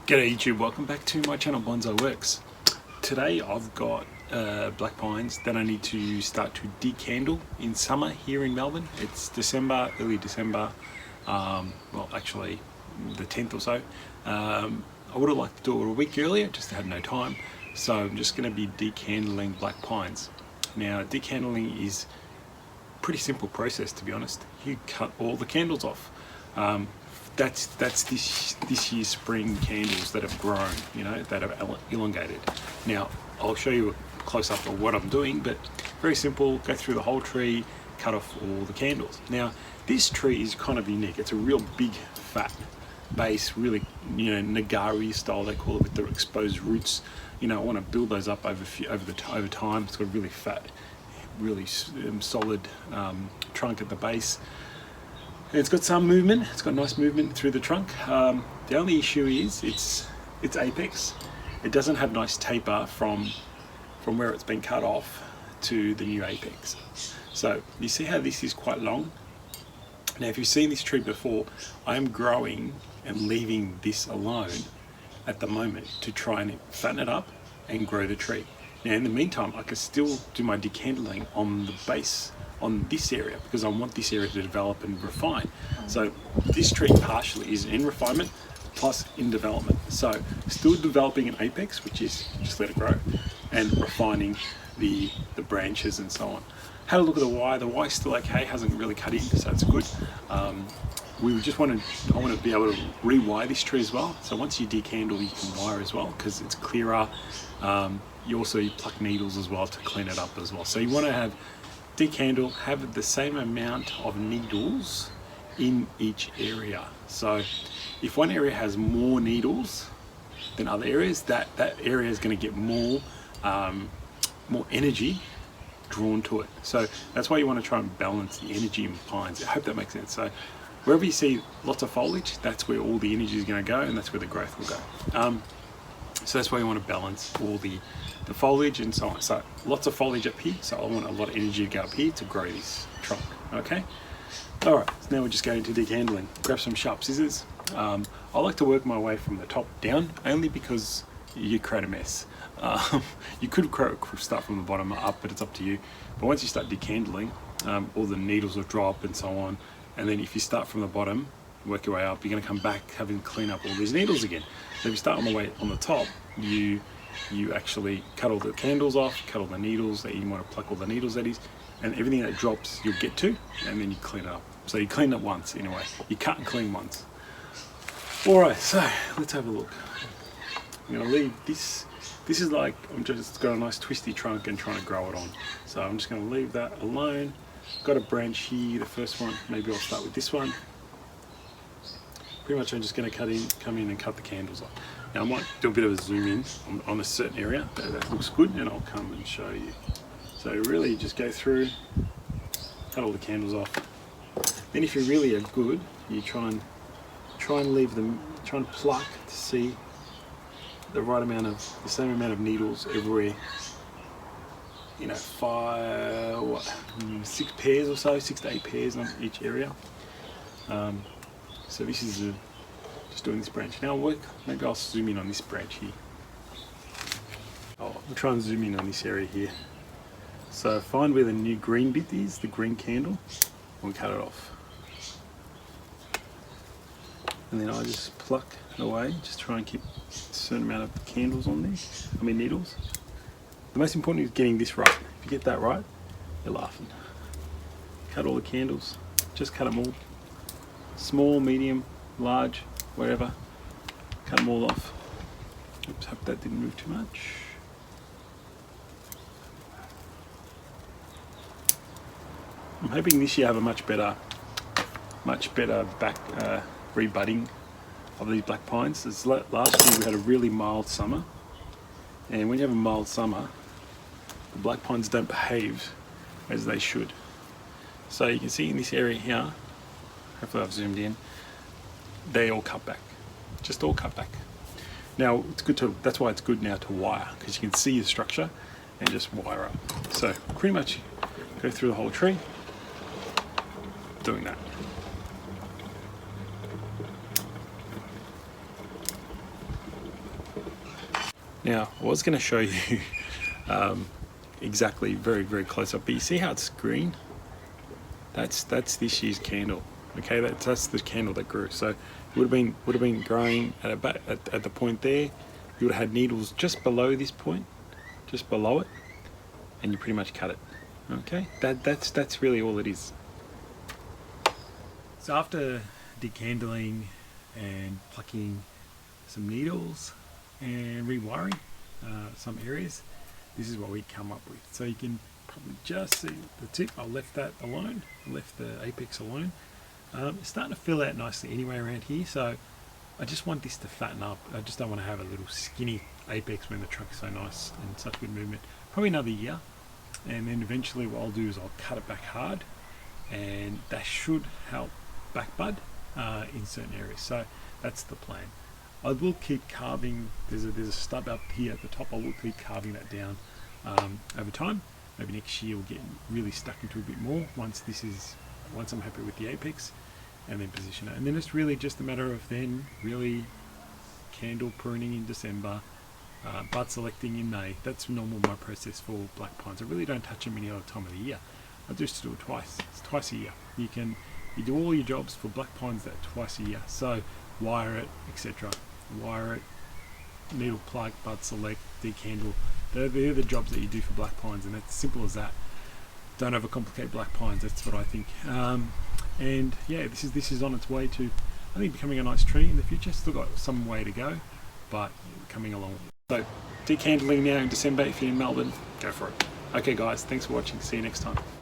G'day YouTube, welcome back to my channel Bonsai Works. Today I've got black pines that I need to start to decandle in summer here in Melbourne. It's December, early December, well actually the 10th or so. I would have liked to do it a week earlier, just had no time. So I'm just going to be decandling black pines. Now decandling is a pretty simple process, to be honest. You cut all the candles off. That's this year's spring candles that have grown, you know, that have elongated. Now I'll show you a close-up of what I'm doing, but very simple. Go through the whole tree, cut off all the candles. Now this tree is kind of unique. It's a real big fat base, really, you know, nagari style they call it, with the exposed roots. You know, I want to build those up over time. It's got a really fat, really solid trunk at the base. It's got some movement. It's got nice movement through the trunk. The only issue is its apex. It doesn't have nice taper from where it's been cut off to the new apex. So you see how this is quite long. Now, if you've seen this tree before, I am growing and leaving this alone at the moment to try and fatten it up and grow the tree. Now, in the meantime, I can still do my decandling on the base, on this area, because I want this area to develop and refine. So this tree partially is in refinement plus in development. So still developing an apex, which is just let it grow, and refining the branches and so on. Had a look at the wire. The wire's still okay, hasn't really cut in, so it's good. I want to be able to rewire this tree as well. So once you decandle, you can wire as well, because it's clearer. You also pluck needles as well to clean it up as well. So you want to have decandle, have the same amount of needles in each area. So if one area has more needles than other areas, that area is going to get more energy drawn to it. So that's why you want to try and balance the energy in pines. I hope that makes sense. So wherever you see lots of foliage, that's where all the energy is going to go, and that's where the growth will go. So that's why you want to balance all the foliage and so on. So lots of foliage up here, so I want a lot of energy to go up here to grow this trunk. Okay. All right. So now we're just going to decandling. Grab some sharp scissors. I like to work my way from the top down, only because you create a mess. You could start from the bottom up, but it's up to you. But once you start decandling, all the needles will drop and so on. And then if you start from the bottom, work your way up, you're going to come back having to clean up all these needles again. So if you start on the top, you actually cut all the candles off, cut all the needles that you want to pluck all the needles, that is, and everything that drops you'll get to, and then you clean it up. So you clean it once in a way. You cut and clean once. Alright, so let's have a look. I'm going to leave this. This is like, I'm just got a nice twisty trunk and trying to grow it on. So I'm just going to leave that alone. Got a branch here, the first one. Maybe I'll start with this one. Pretty much I'm just going to come in and cut the candles off. Now I might do a bit of a zoom in on a certain area that looks good, and I'll come and show you. So really just go through, cut all the candles off. Then if you really are good, you try and leave them, try and pluck to see the same amount of needles everywhere. You know, 6 pairs or so, 6 to 8 pairs on each area. So this is just doing this branch. Now maybe I'll zoom in on this branch here. I'll try and zoom in on this area here. So find where the new green bit is, the green candle, and we cut it off. And then I just pluck away, just try and keep a certain amount of candles on there, needles. The most important is getting this right. If you get that right, you're laughing. Cut all the candles, just cut them all. Small, medium, large, whatever. Cut them all off. Oops, hope that didn't move too much. I'm hoping this year I have a much better back rebudding of these black pines. Last year we had a really mild summer, and when you have a mild summer, the black pines don't behave as they should. So you can see in this area here, hopefully I've zoomed in, they all cut back, just all cut back. Now it's good that's why it's good now to wire, because you can see the structure and just wire up. So pretty much go through the whole tree doing that. Now, I was going to show you exactly very close up, but you see how it's green? That's this year's candle. Okay, that's the candle that grew. So it would have been growing at at the point there. You would have had needles just below this point, just below it, and you pretty much cut it. Okay, that's really all it is. So after decandling and plucking some needles and rewiring some areas, this is what we come up with. So you can probably just see the tip. I left that alone. I left the apex alone. It's starting to fill out nicely anyway around here. So I just want this to fatten up. I just don't want to have a little skinny apex when the trunk's so nice and such good movement. Probably another year. And then eventually what I'll do is I'll cut it back hard, and that should help back bud in certain areas. So that's the plan. I will keep carving. There's a stub up here at the top. I will keep carving that down over time. Maybe next year we'll get really stuck into a bit more once I'm happy with the apex, and then position it. And then it's really just a matter of then really candle pruning in December, bud selecting in May. That's normal my process for black pines. I really don't touch them any other time of the year. I just do it twice. It's twice a year. You do all your jobs for black pines that twice a year. So wire it, etc. Wire it, needle plug, bud select, decandle. They're the jobs that you do for black pines, and it's simple as that. Don't overcomplicate black pines. That's what I think. And yeah, this is on its way to, I think, becoming a nice tree in the future. Still got some way to go, but coming along. So decandling now in December. If you're in Melbourne, go for it. Okay, guys. Thanks for watching. See you next time.